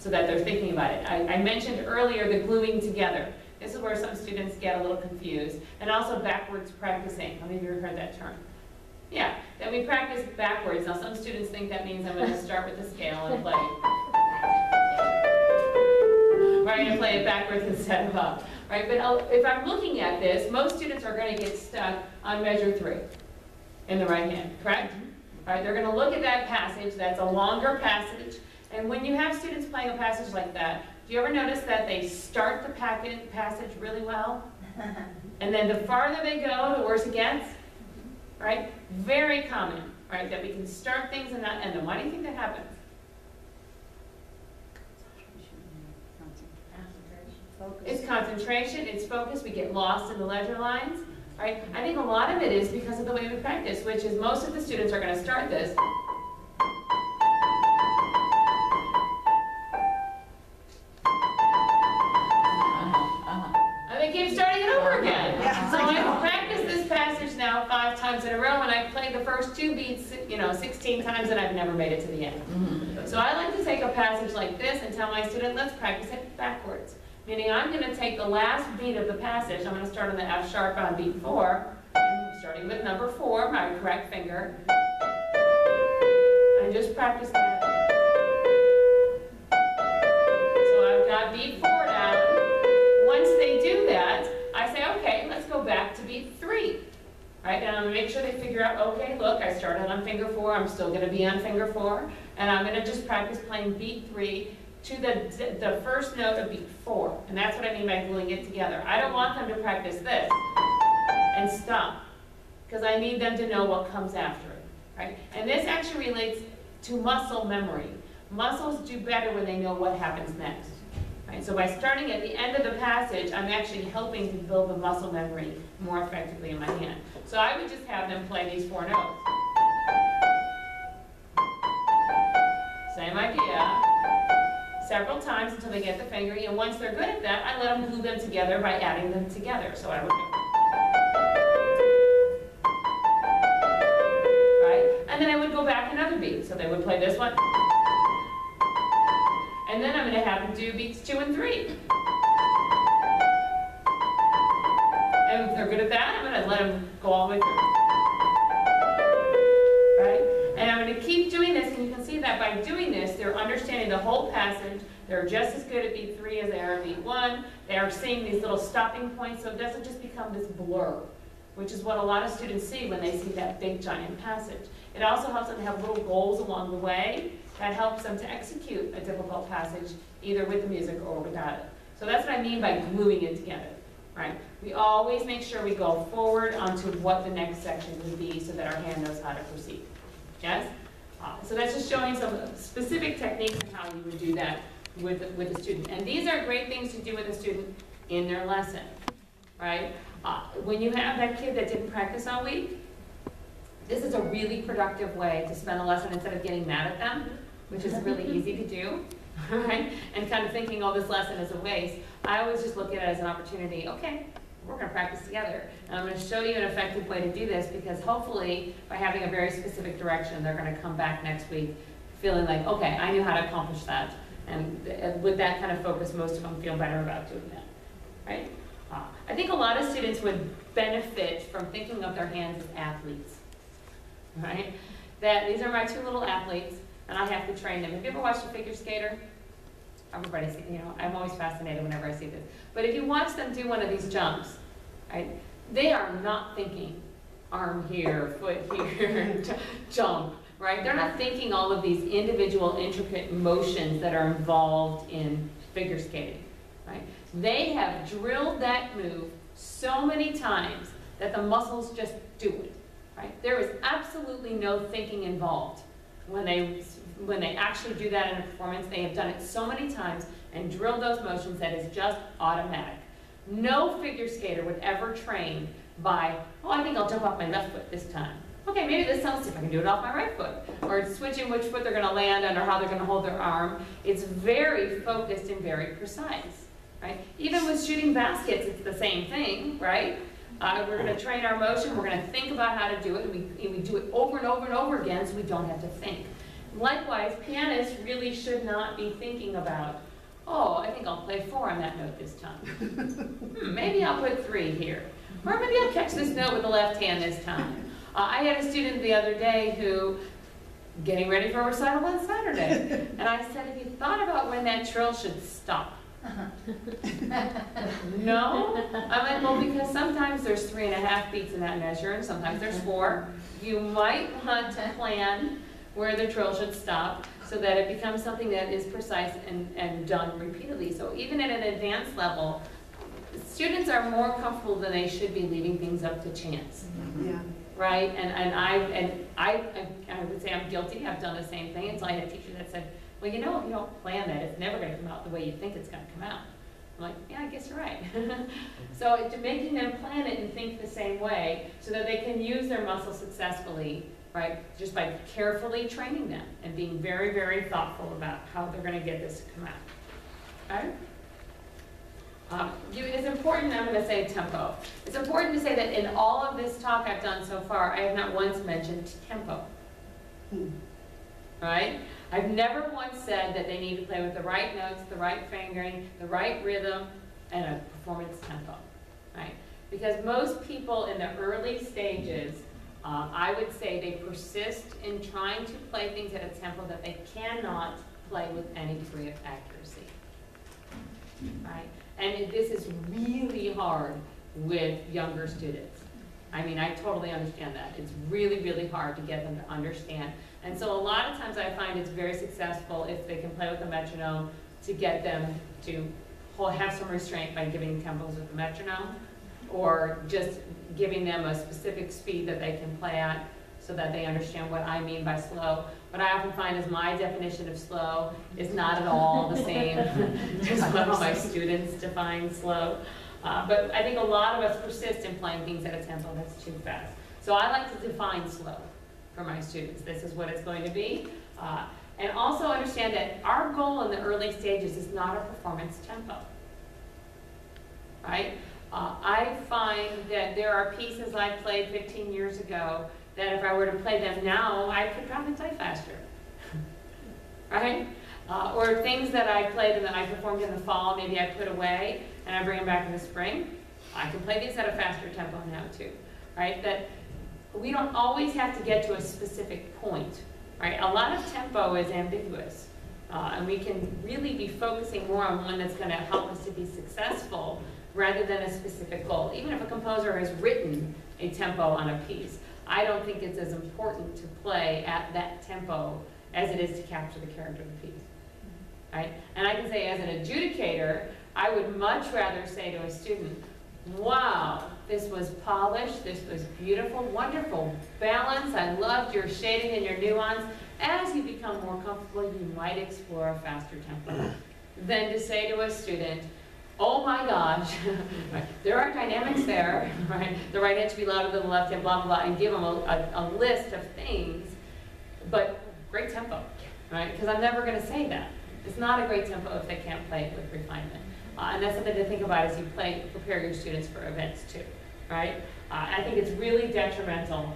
so that they're thinking about it. I mentioned earlier the gluing together. This is where some students get a little confused. And also backwards practicing. How many of you have heard that term? Yeah, that we practice backwards. Now some students think that means I'm going to start with the scale and play. Right, and play it backwards instead of up. Right, but if I'm looking at this, most students are going to get stuck on measure 3 in the right hand, correct? All right, they're going to look at that passage. That's a longer passage. And when you have students playing a passage like that, do you ever notice that they start the passage really well? And then the farther they go, the worse it gets? Right? Very common, right? That we can start things and not end them. Why do you think that happens? It's concentration, it's focus, we get lost in the ledger lines. Right? I think a lot of it is because of the way we practice, which is most of the students are going to start this. And they keep starting it over again. So I've practiced this passage now 5 times in a row, and I've played the first 2 beats, 16 times, and I've never made it to the end. So I like to take a passage like this and tell my student, let's practice it backwards. Meaning I'm going to take the last beat of the passage, I'm going to start on the F sharp on beat 4, and starting with number 4, my correct finger, and just practice that. So I've got beat 4 down. Once they do that, I say, okay, let's go back to beat 3. Right? And I'm going to make sure they figure out, okay, look, I started on finger 4, I'm still going to be on finger 4, and I'm going to just practice playing beat 3 to the first note of beat 4. And that's what I mean by gluing it together. I don't want them to practice this and stop, because I need them to know what comes after it. Right? And this actually relates to muscle memory. Muscles do better when they know what happens next. Right? So by starting at the end of the passage, I'm actually helping to build the muscle memory more effectively in my hand. So I would just have them play these 4 notes. Same idea. Several times until they get the fingering, and once they're good at that, I let them glue them together by adding them together. So I would go. Right? And then I would go back another beat. So they would play this one. And then I'm going to have them do beats 2 and 3. And if they're good at that, I'm going to let them go all the way through. And I'm going to keep doing this, and you can see that by doing this, they're understanding the whole passage. They're just as good at beat 3 as they are at beat 1. They are seeing these little stopping points, so it doesn't just become this blur, which is what a lot of students see when they see that big, giant passage. It also helps them have little goals along the way that helps them to execute a difficult passage, either with the music or without it. So that's what I mean by gluing it together. Right? We always make sure we go forward onto what the next section would be so that our hand knows how to proceed. Yes? So that's just showing some specific techniques of how you would do that with a student. And these are great things to do with a student in their lesson, right? When you have that kid that didn't practice all week, this is a really productive way to spend the lesson instead of getting mad at them, which is really easy to do, right? And kind of thinking, oh, this lesson is a waste. I always just look at it as an opportunity. Okay, we're going to practice together. And I'm going to show you an effective way to do this, because hopefully by having a very specific direction, they're going to come back next week feeling like, okay, I knew how to accomplish that. And with that kind of focus, most of them feel better about doing that, right? I think a lot of students would benefit from thinking of their hands as athletes, right? That these are my 2 little athletes, and I have to train them. Have you ever watched a figure skater? Everybody's, I'm always fascinated whenever I see this. But if you watch them do one of these jumps, right, they are not thinking arm here, foot here, jump, right? They're not thinking all of these individual intricate motions that are involved in figure skating, right? They have drilled that move so many times that the muscles just do it, right? There is absolutely no thinking involved when they actually do that in a performance. They have done it so many times and drilled those motions that it's just automatic. No figure skater would ever train by, oh, I think I'll jump off my left foot this time. Okay, maybe this time, let's see if I can do it off my right foot. Or switching which foot they're going to land on or how they're going to hold their arm. It's very focused and very precise, right? Even with shooting baskets, it's the same thing, right? We're going to train our motion. We're going to think about how to do it. And we do it over and over and over again so we don't have to think. Likewise, pianists really should not be thinking about, oh, I think I'll play 4 on that note this time. Maybe I'll put 3 here. Or maybe I'll catch this note with the left hand this time. I had a student the other day who, getting ready for a recital on Saturday, and I said, have you thought about when that trill should stop? No? I'm like, well, because sometimes there's 3.5 beats in that measure, and sometimes there's 4. You might want to plan where the trill should stop so that it becomes something that is precise and done repeatedly. So even at an advanced level, students are more comfortable than they should be leaving things up to chance. Yeah. Right? And I would say I'm guilty. I've done the same thing until I had a teacher that said, well, you know, if you don't plan that, it's never going to come out the way you think it's going to come out. I'm like, yeah, I guess you're right. So making them plan it and think the same way so that they can use their muscles successfully, right, just by carefully training them and being very, very thoughtful about how they're going to get this to come out. Right? It's important, I'm going to say tempo. It's important to say that in all of this talk I've done so far, I have not once mentioned tempo. Right? I've never once said that they need to play with the right notes, the right fingering, the right rhythm, and a performance tempo. Right? Because most people in the early stages, I would say they persist in trying to play things at a tempo that they cannot play with any degree of accuracy. Right? And this is really hard with younger students. I mean, I totally understand that. It's really, really hard to get them to understand. And so a lot of times I find it's very successful if they can play with the metronome to get them to have some restraint by giving tempos with the metronome, or just giving them a specific speed that they can play at so that they understand what I mean by slow. What I often find is my definition of slow is not at all the same as what all my students define slow. But I think a lot of us persist in playing things at a tempo that's too fast. So I like to define slow for my students. This is what it's going to be. And also understand that our goal in the early stages is not a performance tempo. Right? I find that there are pieces I played 15 years ago that if I were to play them now, I could probably play faster. Right? Or things that I played and that I performed in the fall, maybe I put away and I bring them back in the spring. I can play these at a faster tempo now too. Right? That we don't always have to get to a specific point. Right? A lot of tempo is ambiguous. And we can really be focusing more on one that's going to help us to be successful rather than a specific goal. Even if a composer has written a tempo on a piece, I don't think it's as important to play at that tempo as it is to capture the character of the piece. Right? And I can say as an adjudicator, I would much rather say to a student, wow, this was polished, this was beautiful, wonderful balance, I loved your shading and your nuance. As you become more comfortable, you might explore a faster tempo than to say to a student, oh my gosh, right, there are dynamics there, right? The right hand should be louder than the left hand, blah, blah, blah, and give them a list of things, but great tempo, right? Because I'm never going to say that. It's not a great tempo if they can't play it with refinement. And that's something to think about as you prepare your students for events too, right? I think it's really detrimental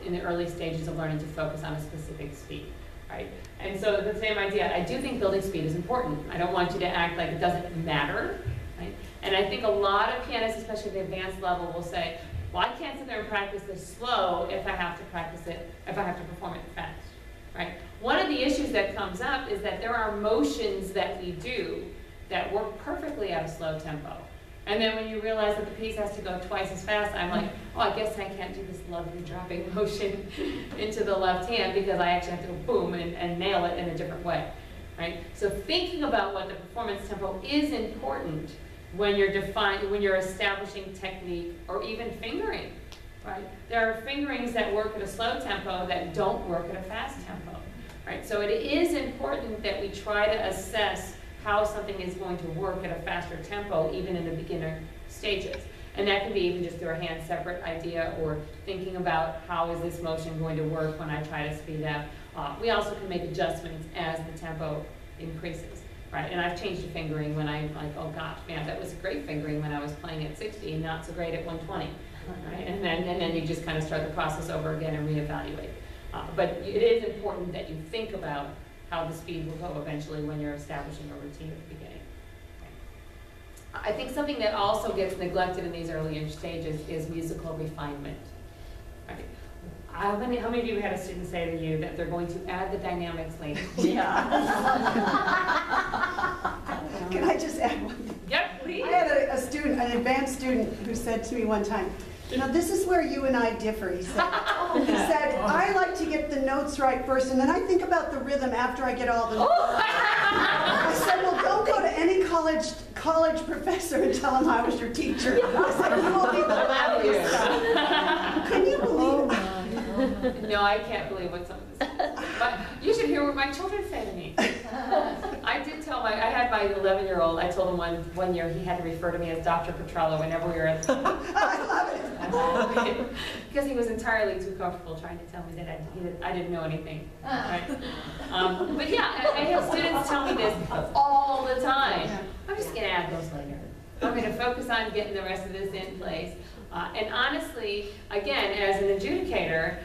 in the early stages of learning to focus on a specific speed, right? And so the same idea, I do think building speed is important. I don't want you to act like it doesn't matter, right? And I think a lot of pianists, especially at the advanced level, will say, well, I can't sit there and practice this slow if I have to practice it, if I have to perform it fast, right? One of the issues that comes up is that there are motions that we do that work perfectly at a slow tempo. And then when you realize that the piece has to go twice as fast, I'm like, oh, I guess I can't do this lovely dropping motion into the left hand because I actually have to go boom and nail it in a different way, right? So thinking about what the performance tempo is important when you're establishing technique or even fingering, right? There are fingerings that work at a slow tempo that don't work at a fast tempo, right? So it is important that we try to assess how something is going to work at a faster tempo, even in the beginner stages. And that can be even just through a hand separate idea or thinking about how is this motion going to work when I try to speed up. We also can make adjustments as the tempo increases, right? And I've changed the fingering when I'm like, oh gosh, man, that was a great fingering when I was playing at 60 and not so great at 120, right? And then you just kind of start the process over again and reevaluate. But it is important that you think about how the speed will go eventually when you're establishing a routine at the beginning. I think something that also gets neglected in these earlier stages is musical refinement. Right? How many of you had a student say to you that they're going to add the dynamics later? Yeah. Can I just add one thing? Yep, please. I had a student, an advanced student, who said to me one time, "You know, this is where you and I differ," he said. He said, "I like to get the notes right first, and then I think about the rhythm after I get all the notes right." I said, "Well, don't go to any college professor and tell him I was your teacher." I said, "You will be the loudest stuff." Can you believe it? No, I can't believe what some of this is. But you should hear what my children say to me. I did tell I had my 11-year-old, I told him one year he had to refer to me as Dr. Petrella whenever we were at the I love it. because he was entirely too comfortable trying to tell me that I didn't know anything. Right? But yeah, I have students tell me this all the time. I'm just going to add those later. I'm going to focus on getting the rest of this in place. And honestly, again, as an adjudicator,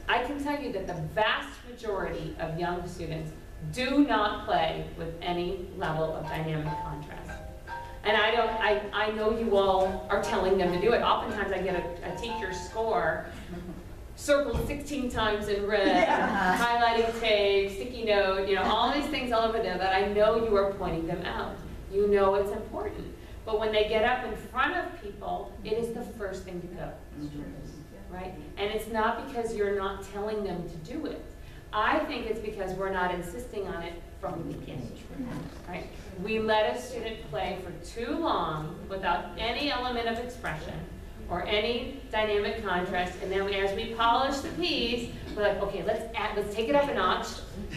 I can tell you that the vast majority of young students do not play with any level of dynamic contrast. And I know you all are telling them to do it. Oftentimes I get a teacher's score circled 16 times in red, highlighting tape, sticky note, all these things all over there that I know you are pointing them out. You know it's important. But when they get up in front of people, it is the first thing to go, right? And it's not because you're not telling them to do it. I think it's because we're not insisting on it from the beginning, right? We let a student play for too long without any element of expression or any dynamic contrast, and then as we polish the piece, we're like, okay, let's take it up a notch,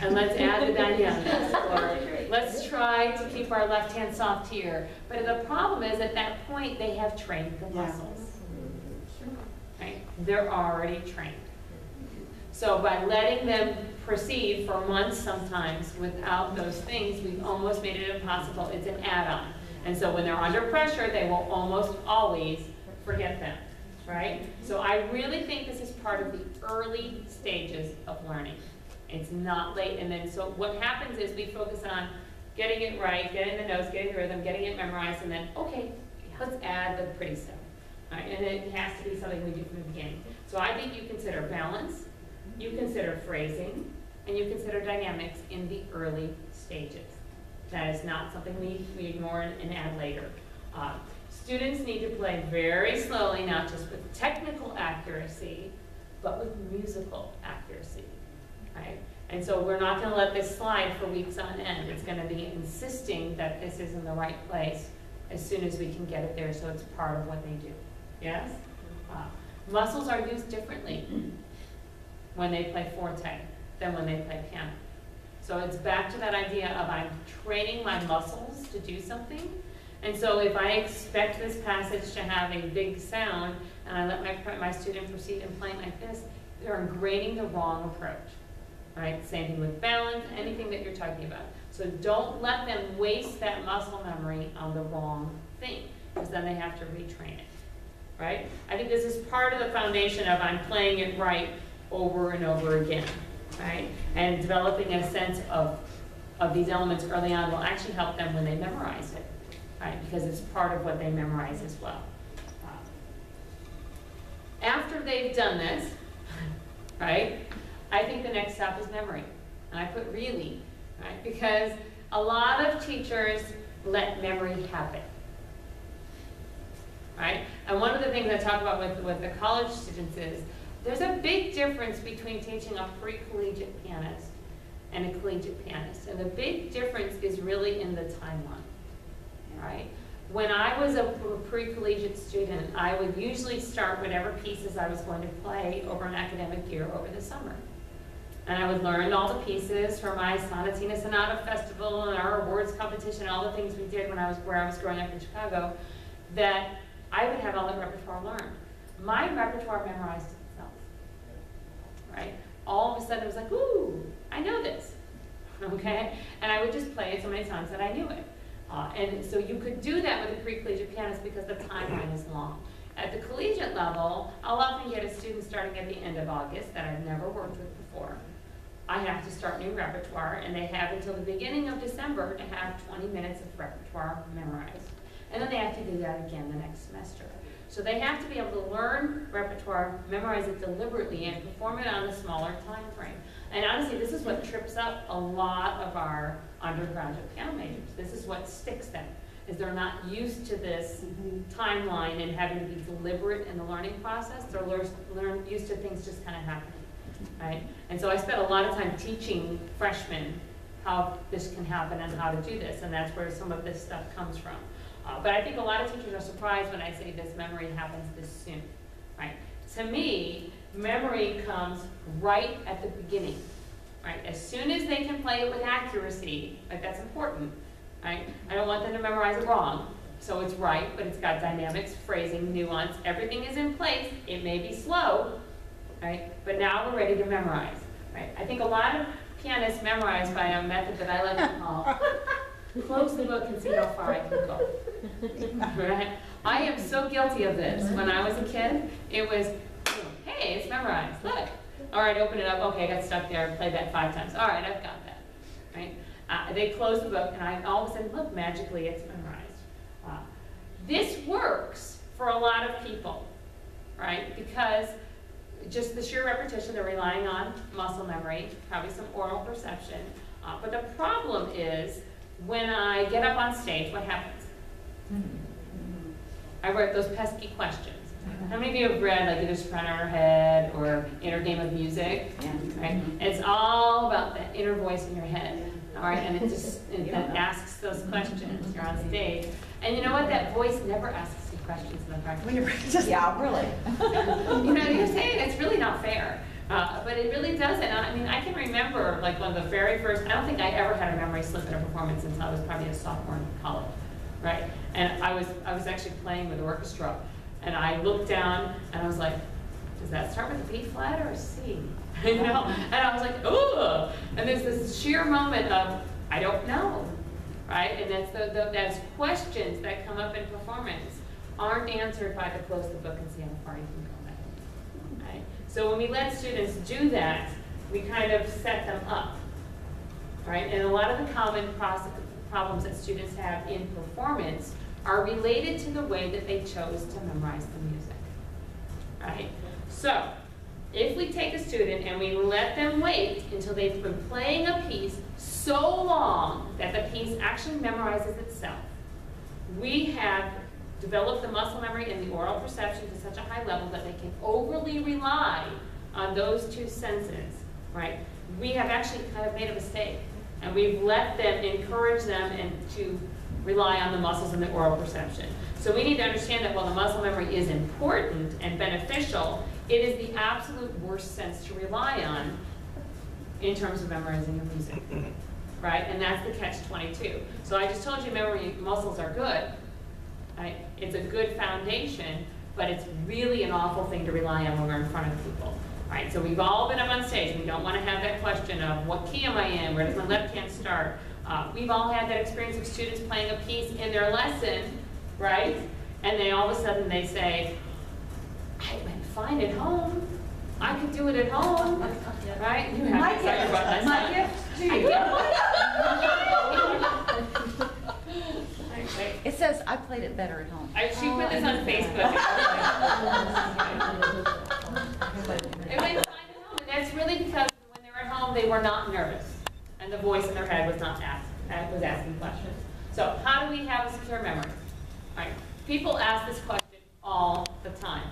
and let's add the dynamics, or let's try to keep our left hand soft here. But the problem is, at that point, they have trained the muscles, right? They're already trained. So by letting them proceed for months sometimes without those things, we've almost made it impossible. It's an add-on. And so when they're under pressure, they will almost always forget them, right? So I really think this is part of the early stages of learning. It's not late. And then so what happens is we focus on getting it right, getting the notes, getting the rhythm, getting it memorized, and then, okay, let's add the pretty stuff, right? And it has to be something we do from the beginning. So I think you consider balance, you consider phrasing, and you consider dynamics in the early stages. That is not something we ignore and add later. Students need to play very slowly, not just with technical accuracy, but with musical accuracy, right? And so we're not going to let this slide for weeks on end. It's going to be insisting that this is in the right place as soon as we can get it there, so it's part of what they do. Yes? Muscles are used differently when they play forte than when they play piano. So it's back to that idea of I'm training my muscles to do something. And so if I expect this passage to have a big sound and I let my student proceed in playing like this, they're ingraining the wrong approach, right? Same thing with balance, anything that you're talking about. So don't let them waste that muscle memory on the wrong thing, because then they have to retrain it, right? I think this is part of the foundation of I'm playing it right over and over again, right? And developing a sense of these elements early on will actually help them when they memorize it. Right, because it's part of what they memorize as well. After they've done this, right, I think the next step is memory. And I put really, right, because a lot of teachers let memory happen. Right? And one of the things I talk about with the college students is there's a big difference between teaching a pre-collegiate pianist and a collegiate pianist. And the big difference is really in the timeline. Right? When I was a pre-collegiate student, I would usually start whatever pieces I was going to play over an academic year over the summer. And I would learn all the pieces for my Sonatina Sonata Festival and our awards competition, all the things we did where I was growing up in Chicago, that I would have all the repertoire learned. My repertoire memorized itself. Right? All of a sudden it was like, ooh, I know this. Okay? And I would just play it so many times that I knew it. And so you could do that with a pre-collegiate pianist because the timeline is long. At the collegiate level, I'll often get a student starting at the end of August that I've never worked with before. I have to start new repertoire, and they have until the beginning of December to have 20 minutes of repertoire memorized. And then they have to do that again the next semester. So they have to be able to learn repertoire, memorize it deliberately, and perform it on a smaller time frame. And honestly, this is what trips up a lot of our undergraduate piano majors. This is what sticks them, is they're not used to this timeline and having to be deliberate in the learning process. They're used to things just kind of happening, right? And so I spent a lot of time teaching freshmen how this can happen and how to do this, and that's where some of this stuff comes from. But I think a lot of teachers are surprised when I say this memory happens this soon, right? To me, memory comes right at the beginning, right? As soon as they can play it with accuracy, like that's important, right? I don't want them to memorize it wrong, so it's right, but it's got dynamics, phrasing, nuance, everything is in place. It may be slow, right? But now we're ready to memorize, right? I think a lot of pianists memorize by a method that I like to call close the book and see how far I can go. Right? I am so guilty of this. When I was a kid, it was, hey, it's memorized. Look. All right, open it up. Okay, I got stuck there. Played that 5 times. All right, I've got that. Right? They close the book, and I all of a sudden, look, magically, it's memorized. This works for a lot of people, right? Because just the sheer repetition, they're relying on muscle memory, probably some oral perception. But the problem is, when I get up on stage, what happens? I write those pesky questions. How many of you have read like either Soprano in Her Head or Inner Game of Music? Right? It's all about that inner voice in your head. All right, and it asks those questions. You're on stage, and you know what? That voice never asks you questions in the practice. Yeah, really. You know, you're saying it's really not fair. But it really doesn't. I mean, I can remember like one of the very first, I don't think I ever had a memory slip in a performance until I was probably a sophomore in college, right? And I was actually playing with the orchestra, and I looked down and I was like, does that start with a B flat or a C? You know? And I was like, ooh! And there's this sheer moment of, I don't know, right? And that's those questions that come up in performance aren't answered by the close the book and see how far you can go. So when we let students do that, we kind of set them up, right? And a lot of the common problems that students have in performance are related to the way that they chose to memorize the music, right? So if we take a student and we let them wait until they've been playing a piece so long that the piece actually memorizes itself, we have develop the muscle memory and the oral perception to such a high level that they can overly rely on those 2 senses, right? We have actually kind of made a mistake, and we've let them, encourage them and to rely on the muscles and the oral perception. So we need to understand that while the muscle memory is important and beneficial, it is the absolute worst sense to rely on in terms of memorizing the music, right? And that's the catch-22. So I just told you memory muscles are good. Right? It's a good foundation, but it's really an awful thing to rely on when we're in front of people. Right? So we've all been up on stage. We don't want to have that question of what key am I in? Where does my left hand start? We've all had that experience of students playing a piece in their lesson, right? And then all of a sudden they say, I went fine at home. I could do it at home. Right? You have to talk about that. My gift to you. It says I played it better at home. She put this on Facebook. They went fine at home, and that's really because when they were at home, they were not nervous, and the voice in their head was not asking questions. So how do we have a secure memory? All right. People ask this question all the time.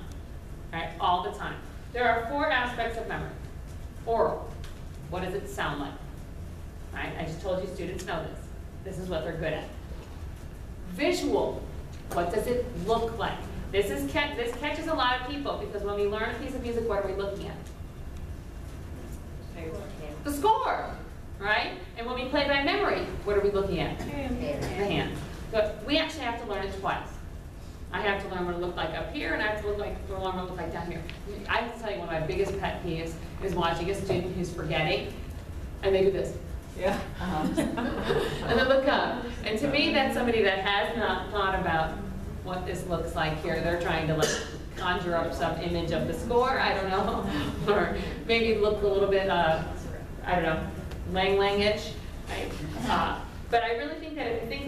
Right? All the time. There are 4 aspects of memory. Oral. What does it sound like? Right? I just told you students know this. This is what they're good at. Visual. What does it look like? This catches a lot of people because when we learn a piece of music, what are we looking at? The score, right? And when we play by memory, what are we looking at? The hand. But we actually have to learn it twice. I have to learn what it looked like up here, and I have to learn what it looked like down here. I have to tell you, one of my biggest pet peeves is watching a student who's forgetting, and they do this. Yeah. And then look up. And to me, that's somebody that has not thought about what this looks like here. They're trying to like conjure up some image of the score, I don't know, or maybe look a little bit, I don't know, lang-ish. Right? But I really think that if you think